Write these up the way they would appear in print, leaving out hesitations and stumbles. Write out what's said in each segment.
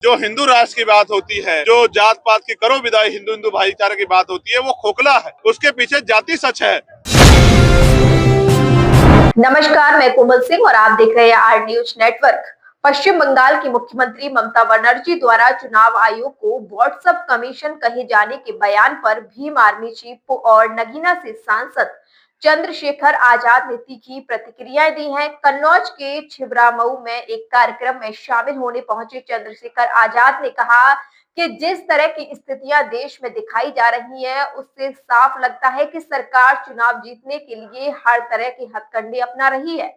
जो हिंदू राष्ट्र की बात होती है, जो जात पात की करो विदाई, हिंदू हिंदू भाईचारे की बात होती है, वो खोखला है। उसके पीछे जाति सच है। नमस्कार, मैं कोमल सिंह और आप देख रहे हैं आर न्यूज नेटवर्क। पश्चिम बंगाल की मुख्यमंत्री ममता बनर्जी द्वारा चुनाव आयोग को व्हाट्सएप कमीशन कहे जाने के बयान पर भीम आर्मी चीफ और नगीना से सांसद चंद्रशेखर आजाद ने तीखी प्रतिक्रियाएं दी हैं। कन्नौज के छिबरामऊ में एक कार्यक्रम में शामिल होने पहुंचे चंद्रशेखर आजाद ने कहा कि जिस तरह की स्थितियां देश में दिखाई जा रही हैं, उससे साफ लगता है कि सरकार चुनाव जीतने के लिए हर तरह के हथकंडे अपना रही है।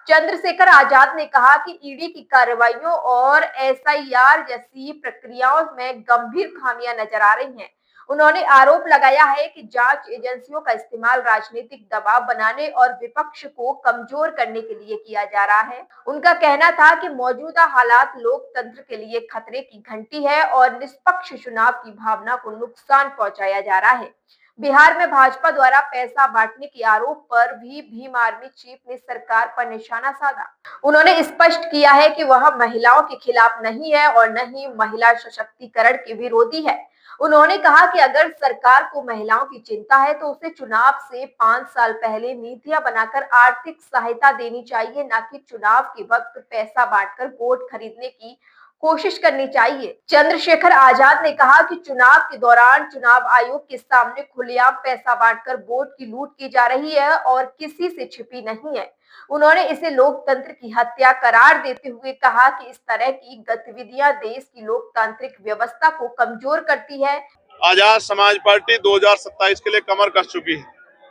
चंद्रशेखर आजाद ने कहा कि ईडी की कार्रवाइयों और एसआईआर जैसी प्रक्रियाओं में गंभीर खामियां नजर आ रही हैं। उन्होंने आरोप लगाया है कि जांच एजेंसियों का इस्तेमाल राजनीतिक दबाव बनाने और विपक्ष को कमजोर करने के लिए किया जा रहा है। उनका कहना था कि मौजूदा हालात लोकतंत्र के लिए खतरे की घंटी है और निष्पक्ष चुनाव की भावना को नुकसान पहुंचाया जा रहा है। बिहार में भाजपा द्वारा पैसा बांटने के आरोप पर भी भीम आर्मी चीफ ने सरकार पर निशाना साधा। उन्होंने स्पष्ट किया है कि वह महिलाओं के खिलाफ नहीं है और न ही महिला सशक्तिकरण के विरोधी है। उन्होंने कहा कि अगर सरकार को महिलाओं की चिंता है तो उसे चुनाव से 5 साल पहले नीतियां बनाकर आर्थिक सहायता देनी चाहिए, न कि चुनाव के वक्त पैसा बांटकर वोट खरीदने की कोशिश करनी चाहिए। चंद्रशेखर आजाद ने कहा कि चुनाव के दौरान चुनाव आयोग के सामने खुलेआम पैसा बांटकर वोट की लूट की जा रही है और किसी से छिपी नहीं है। उन्होंने इसे लोकतंत्र की हत्या करार देते हुए कहा कि इस तरह की गतिविधियां देश की लोकतांत्रिक व्यवस्था को कमजोर करती है। आजाद समाज पार्टी 2027 के लिए कमर कस चुकी है।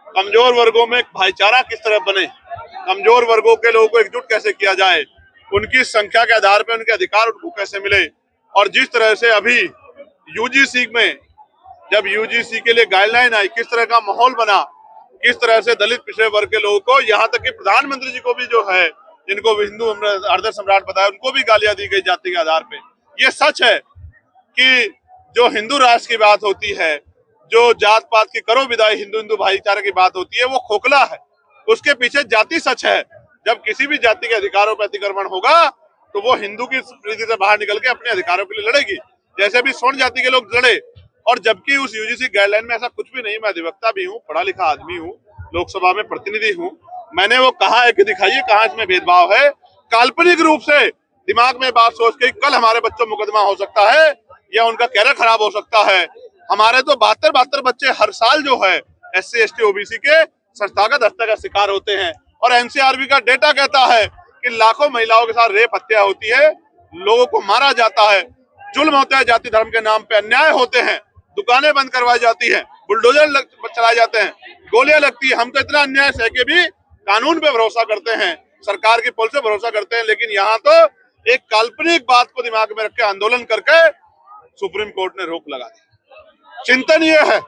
कमजोर वर्गों में भाईचारा किस तरह बने, कमजोर वर्गों के लोगों को एकजुट कैसे किया जाए, उनकी संख्या के आधार पर उनके अधिकार उनको कैसे मिले, और जिस तरह से अभी यूजीसी में जब यूजीसी के लिए गाइडलाइन आई, किस तरह का माहौल बना, किस तरह से दलित पिछड़े वर्ग के लोगों को, यहाँ तक कि प्रधानमंत्री जी को भी जो है, जिनको हिंदू हृदय सम्राट बताया, उनको भी गालियां दी गई जाति के आधार पे। ये सच है कि जो हिंदू राष्ट्र की बात होती है, जो जात पात की करो विदाई, हिंदू हिंदू भाईचारे की बात होती है, वो खोखला है। उसके पीछे जाति सच है। जब किसी भी जाति के अधिकारों पर अतिक्रमण होगा तो वो हिंदू की प्रीति से बाहर निकल के अपने अधिकारों के लिए लड़ेगी, जैसे भी स्वर्ण जाति के लोग लड़े। और जबकि उस यूजीसी गाइडलाइन में ऐसा कुछ भी नहीं। मैं अधिवक्ता भी हूँ, पढ़ा लिखा आदमी हूँ, लोकसभा में प्रतिनिधि हूँ। मैंने वो कहा है कि दिखाइए कहाँ इसमें भेदभाव है। काल्पनिक रूप से दिमाग में बात सोच के कल हमारे बच्चों मुकदमा हो सकता है या उनका कैरियर खराब हो सकता है। हमारे तो 72 बच्चे हर साल जो है SC ST OBC के संस्थागत हत्या का शिकार होते हैं। और NCRB का डेटा कहता है कि लाखों महिलाओं के साथ रेप हत्या होती है, लोगों को मारा जाता है, जुल्म होता है, जाति धर्म के नाम पे अन्याय होते हैं, दुकानें बंद करवाई जाती है, बुलडोजर चलाए जाते हैं, गोलियां लगती है। हम तो इतना अन्याय सह के भी कानून पे भरोसा करते हैं, सरकार की पुलिस पे भरोसा करते हैं, लेकिन यहाँ तो एक काल्पनिक बात को दिमाग में रख के आंदोलन करके सुप्रीम कोर्ट ने रोक लगा दी। चिंतन ये है,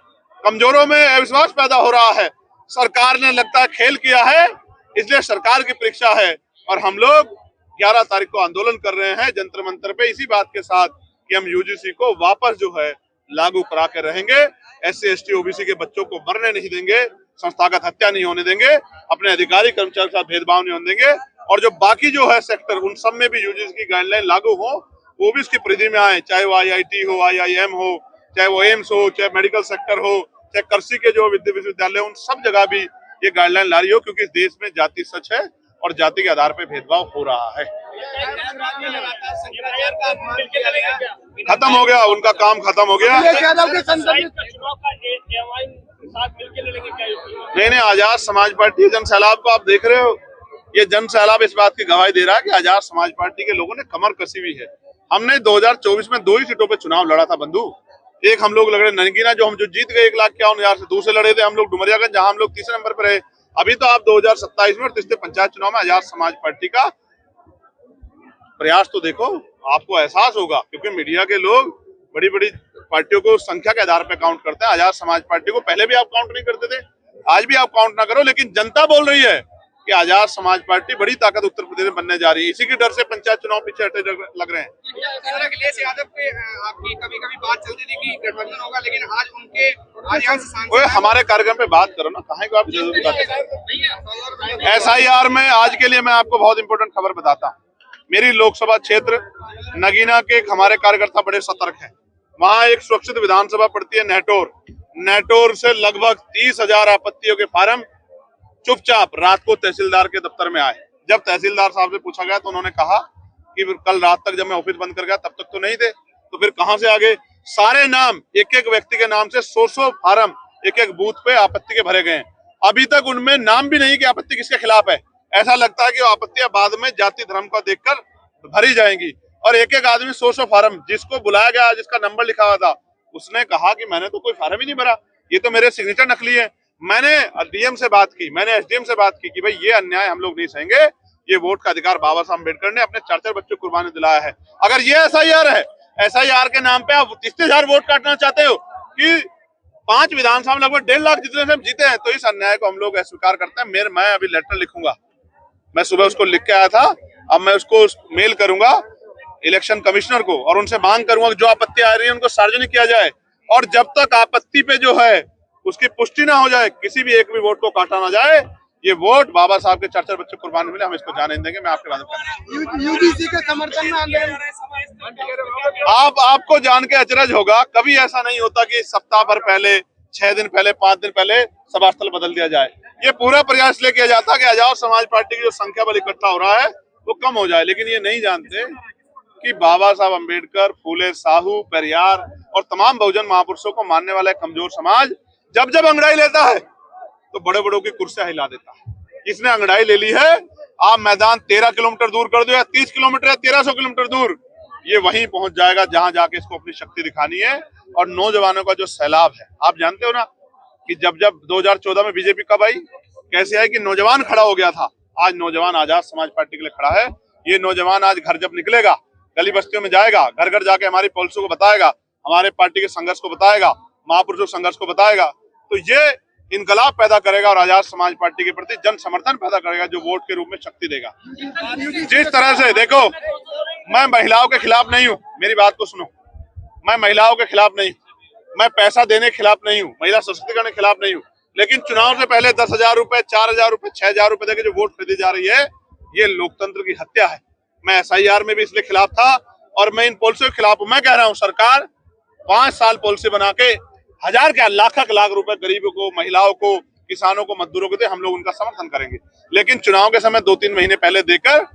कमजोरों में अविश्वास पैदा हो रहा है। सरकार ने लगता है खेल किया है, इसलिए सरकार की परीक्षा है। और हम लोग 11 तारीख को आंदोलन कर रहे हैं जंतर मंतर पे, इसी बात के साथ कि हम यूजीसी को वापस जो है लागू करा के रहेंगे। SC ST OBC के बच्चों को मरने नहीं देंगे, संस्थागत हत्या नहीं होने देंगे, अपने अधिकारी कर्मचारी के साथ भेदभाव नहीं होने देंगे। और जो बाकी जो है सेक्टर, उन सब में भी यूजीसी की गाइडलाइन लागू हो, वो भी इसकी परिधि में आए, चाहे वो IIT हो, IIM हो, चाहे वो एम्स हो, चाहे मेडिकल सेक्टर हो, चाहे कृषि के जो विश्वविद्यालय, उन सब जगह भी ये गाइडलाइन ला रही हो, क्योंकि इस देश में जाति सच है और जाति के आधार पर भेदभाव हो रहा है। खत्म हो गया, उनका काम खत्म हो गया। नहीं, आजाद समाज पार्टी जन सैलाब को आप देख रहे हो, ये जन सैलाब इस बात की गवाही दे रहा है कि आजाद समाज पार्टी के लोगों ने कमर कसी हुई है। हमने 2024 में 2 ही सीटों पे चुनाव लड़ा था बंधु। एक हम लोग लड़े ननकीना, जो हम जो जीत गए 1,51,000 से। दूसरे लड़े थे हम लोग डुमरियागंज, जहां हम लोग तीसरे नंबर पर रहे। अभी तो आप 2027 में और तीसरे पंचायत चुनाव में आजाद समाज पार्टी का प्रयास तो देखो, आपको एहसास होगा, क्योंकि मीडिया के लोग बड़ी बड़ी पार्टियों को संख्या के आधार पर काउंट करते हैं। आजाद समाज पार्टी को पहले भी आप काउंट नहीं करते थे, आज भी आप काउंट ना करो, लेकिन जनता बोल रही है कि आजाद समाज पार्टी बड़ी ताकत उत्तर प्रदेश में बनने जा रही है। इसी के डर से पंचायत चुनाव पीछे हटे लग रहे हैं। अखिलेश यादव पे आपकी कभी-कभी बात चलती थी कि गठबंधन होगा, लेकिन आज उनके हमारे कार्यक्रम पे बात करो ना, कहाँ को आप जरूरी बात। SIR में आज के लिए मैं आपको बहुत इंपॉर्टेंट खबर बताता हूँ। मेरी लोकसभा क्षेत्र नगीना के हमारे कार्यकर्ता बड़े सतर्क हैं। वहां एक सुरक्षित विधानसभा पड़ती है नेटोर से लगभग 30,000 आपत्तियों के फार्म चुपचाप रात को तहसीलदार के दफ्तर में आए। जब तहसीलदार साहब से पूछा गया तो उन्होंने कहा कि कल रात तक जब मैं ऑफिस बंद कर गया तब तक तो नहीं थे, तो फिर कहां से आ गए? सारे नाम एक एक व्यक्ति के नाम से 100 फार्म एक एक बूथ पे आपत्ति के भरे गए। अभी तक उनमें नाम भी नहीं कि आपत्ति किसके खिलाफ है। ऐसा लगता है कि आपत्तियां बाद में जाति धर्म को देखकर भरी जाएंगी। और एक एक आदमी 100 फार्म, जिसको बुलाया गया जिसका नंबर लिखा हुआ था उसने कहा कि मैंने तो कोई फार्म ही नहीं भरा, ये तो मेरे सिग्नेचर नकली है। मैंने डीएम से बात की, मैंने एसडीएम से बात की कि भाई ये अन्याय हम लोग नहीं सहेंगे, ये वोट का अधिकार बाबा साहब अम्बेडकर ने अपने 4 बच्चों को कुर्बानी दिलाया है। अगर ये एसआईआर है, एसआईआर के नाम पे आप 30,000 वोट काटना चाहते हो कि 5 विधानसभा में लगभग 1.5 लाख जितने से हम जीते हैं, तो इस अन्याय को हम लोग अस्वीकार करते हैं। मैं अभी लेटर लिखूंगा, मैं सुबह उसको लिख के आया था, अब मैं उसको मेल करूंगा इलेक्शन कमिश्नर को और उनसे मांग करूंगा कि जो आपत्ति आ रही है उनको सार्वजनिक किया जाए। और जब तक आपत्ति पे जो है उसकी पुष्टि ना हो जाए, किसी भी एक भी वोट को काटा ना जाए, ये वोट बाबा साहब के 4 बच्चे कुर्बानी मिले, हम इसको जाने देंगे। मैं आपके बात यूजीसी के समर्थन में आंदोलन। आपको जान के अचरज होगा, कभी ऐसा नहीं होता कि सप्ताह भर पहले, 6 दिन पहले, 5 दिन पहले सभा स्थल बदल दिया जाए। ये पूरा प्रयास लेके किया जाता कि आजाद समाज पार्टी की जो संख्या बल इकट्ठा हो रहा है वो कम हो जाए। लेकिन ये नहीं जानते कि बाबा साहब अम्बेडकर, फूले साहू, पेरियार और तमाम बहुजन महापुरुषों को मानने वाला कमजोर समाज जब जब अंगड़ाई लेता है तो बड़े बड़ों की कुर्सियां हिला देता है। इसने अंगड़ाई ले ली है। आप मैदान 13 किलोमीटर दूर कर दो या 30 किलोमीटर या 1300 किलोमीटर दूर, ये वहीं पहुंच जाएगा जहां जाके इसको अपनी शक्ति दिखानी है। और नौजवानों का जो सैलाब है, आप जानते हो ना कि जब 2014 में बीजेपी कब आई, कैसे आई कि नौजवान खड़ा हो गया था। आज नौजवान आजाद समाज पार्टी के लिए खड़ा है। ये नौजवान आज घर जब निकलेगा, गली बस्तियों में जाएगा, घर घर जाके हमारी पॉलिसी को बताएगा, हमारे पार्टी के संघर्ष को बताएगा, महापुरुषों संघर्ष को बताएगा, तो ये इनकलाब पैदा करेगा और आजाद समाज पार्टी के प्रति जन समर्थन पैदा करेगा, जो वोट के रूप में शक्ति देगा। जिस तरह से देखो, मैं महिलाओं के खिलाफ नहीं हूँ, मेरी बात को सुनो, मैं महिलाओं के खिलाफ नहीं, मैं पैसा देने के खिलाफ नहीं हूँ, महिला सशक्तिकरण के खिलाफ नहीं हूँ, लेकिन चुनाव से पहले 10,000 रुपए, 4,000 रुपए, 6,000 रुपए देके जो वोट खरीदी जा रही है, ये लोकतंत्र की हत्या है। मैं एसआईआर में भी इसलिए खिलाफ था और मैं इन पॉलिसी के खिलाफ हूं। मैं कह रहा हूं सरकार 5 साल पॉलिसी बना के 1000 क्या लाख रुपए गरीबों को, महिलाओं को, किसानों को, मजदूरों को दे, हम लोग उनका समर्थन करेंगे। लेकिन चुनाव के समय 2-3 महीने पहले देकर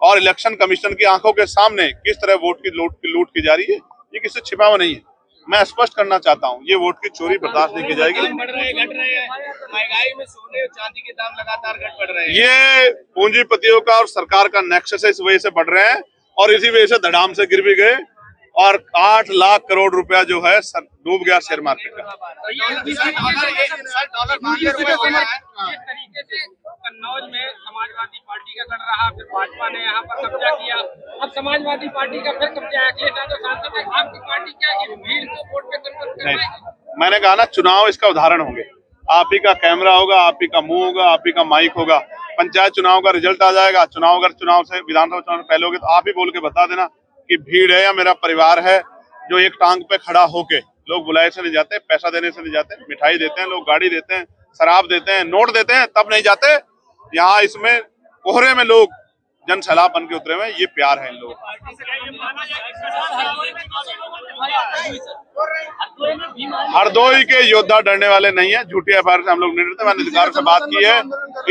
और इलेक्शन कमीशन की आंखों के सामने किस तरह वोट की लूट की जा रही है, ये किसी से छिपा हुआ नहीं है। मैं स्पष्ट करना चाहता हूँ, ये वोट की चोरी बर्दाश्त नहीं की जाएगी। महंगाई में सोने और चांदी के दाम लगातार बढ़ रहे हैं। ये पूंजीपतियों का और सरकार का नेक्सस है, इस वजह से बढ़ रहे हैं और इसी वजह से धड़ाम से गिर भी गए और 8 लाख करोड़ रुपया जो है डूब गया शेयर मार्केट का। कन्नौज में समाजवादी पार्टी का गढ़ रहा, फिर भाजपा ने यहाँ पर कब्जा किया, अब समाजवादी पार्टी का फिर कब्जा। अखिलेश यादव सांसद है, आपकी पार्टी क्या है भीड़ को वोट पे कन्वर्ट कर पाएगी? मैंने कहा ना, चुनाव इसका उदाहरण होंगे। आप ही का कैमरा होगा, आप ही का मुंह होगा, आप ही का माइक होगा। पंचायत चुनाव का रिजल्ट आ जाएगा, अगर चुनाव से विधानसभा चुनाव से पहले होगे तो आप ही बोल के बता देना कि भीड़ है या मेरा परिवार है जो एक टांग पे खड़ा होके, लोग बुलाए से नहीं जाते, पैसा देने से नहीं जाते, मिठाई देते हैं लोग, गाड़ी देते हैं, शराब देते हैं, नोट देते हैं, तब नहीं जाते। यहाँ इसमें कोहरे में लोग जन सैलाब बन के उतरे हुए हैं, ये प्यार है इन लोगों का। हरदोई के योद्धा डरने वाले नहीं है, झूठी एफआईआर से हम लोग नहीं डरते। मैंने अधिकारियों से बात की है,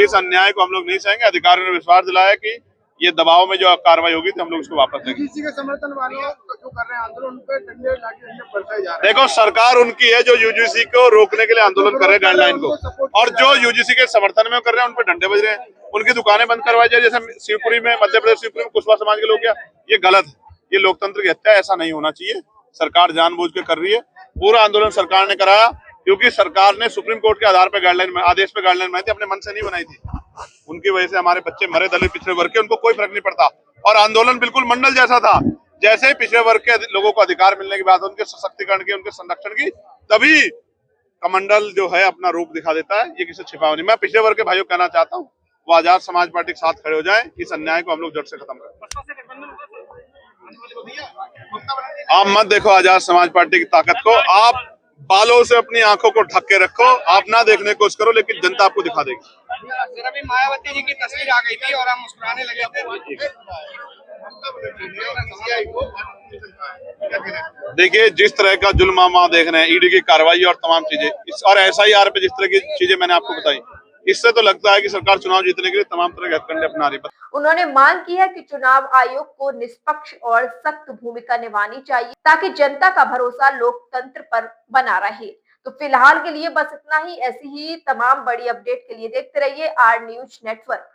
इस अन्याय को हम लोग नहीं सहेंगे। अधिकारियों ने विश्वास दिलाया कि ये दबाव में जो कार्रवाई होगी तो हम लोग उसको वापस देंगे। यूजीसी के समर्थन वालों जो कर रहे हैं आंदोलन, उन पे डंडे लाके बरसाए जा रहे हैं। देखो, सरकार उनकी है जो यूजीसी को रोकने के लिए आंदोलन कर रहे हैं, गाइडलाइन को, और जो यूजीसी के समर्थन में कर रहे हैं उन पर डंडे बज रहे हैं। उनकी दुकानें बंद करवाई जाए, जैसे शिवपुरी में, मध्य प्रदेश शिवपुरी में कुशवाहा समाज के लोग किया, ये गलत है, ये लोकतंत्र की हत्या है, ऐसा नहीं होना चाहिए। सरकार जानबूझ के कर रही है। पूरा आंदोलन सरकार ने कराया क्योंकि सरकार ने सुप्रीम कोर्ट के आधार पर गाइडलाइन में, आदेश पे गाइडलाइन बनाई थी, अपने मन से नहीं बनाई थी। उनकी वजह से हमारे बच्चे मरे, दलित पिछड़े वर्ग के, उनको कोई फर्क नहीं पड़ता। और आंदोलन बिल्कुल मंडल जैसा था, जैसे ही पिछड़े वर्ग के लोगों को अधिकार मिलने की बात, उनके सशक्तिकरण की, उनके संरक्षण की, तभी कमंडल जो है अपना रूप दिखा देता है। ये किसी छिपा नहीं। मैं पिछड़े वर्ग के भाइयों कहना चाहता हूँ, वो आजाद समाज पार्टी के साथ खड़े हो जाए, इस अन्याय को हम लोग जड़ से खत्म करें। आप मत देखो आजाद समाज पार्टी की ताकत को, आप बालों से अपनी आंखों को ढक के रखो, आप ना देखने की कोशिश करो, लेकिन जनता आपको दिखा देगी। अभी मायावती जी की तस्वीर आ गई थी और हम मुस्कुराने लगे थे। देखिए, जिस तरह का जुल्म हम वहाँ देख रहे हैं, ईडी की कार्रवाई और तमाम चीजें और SIR पे जिस तरह की चीजें मैंने आपको बताई, इससे तो लगता है कि सरकार चुनाव जीतने के लिए तमाम तरह के हथकंडे अपना रही है। उन्होंने मांग की है कि चुनाव आयोग को निष्पक्ष और सख्त भूमिका निभानी चाहिए ताकि जनता का भरोसा लोकतंत्र पर बना रहे। तो फिलहाल के लिए बस इतना ही। ऐसी ही तमाम बड़ी अपडेट के लिए देखते रहिए आर न्यूज नेटवर्क।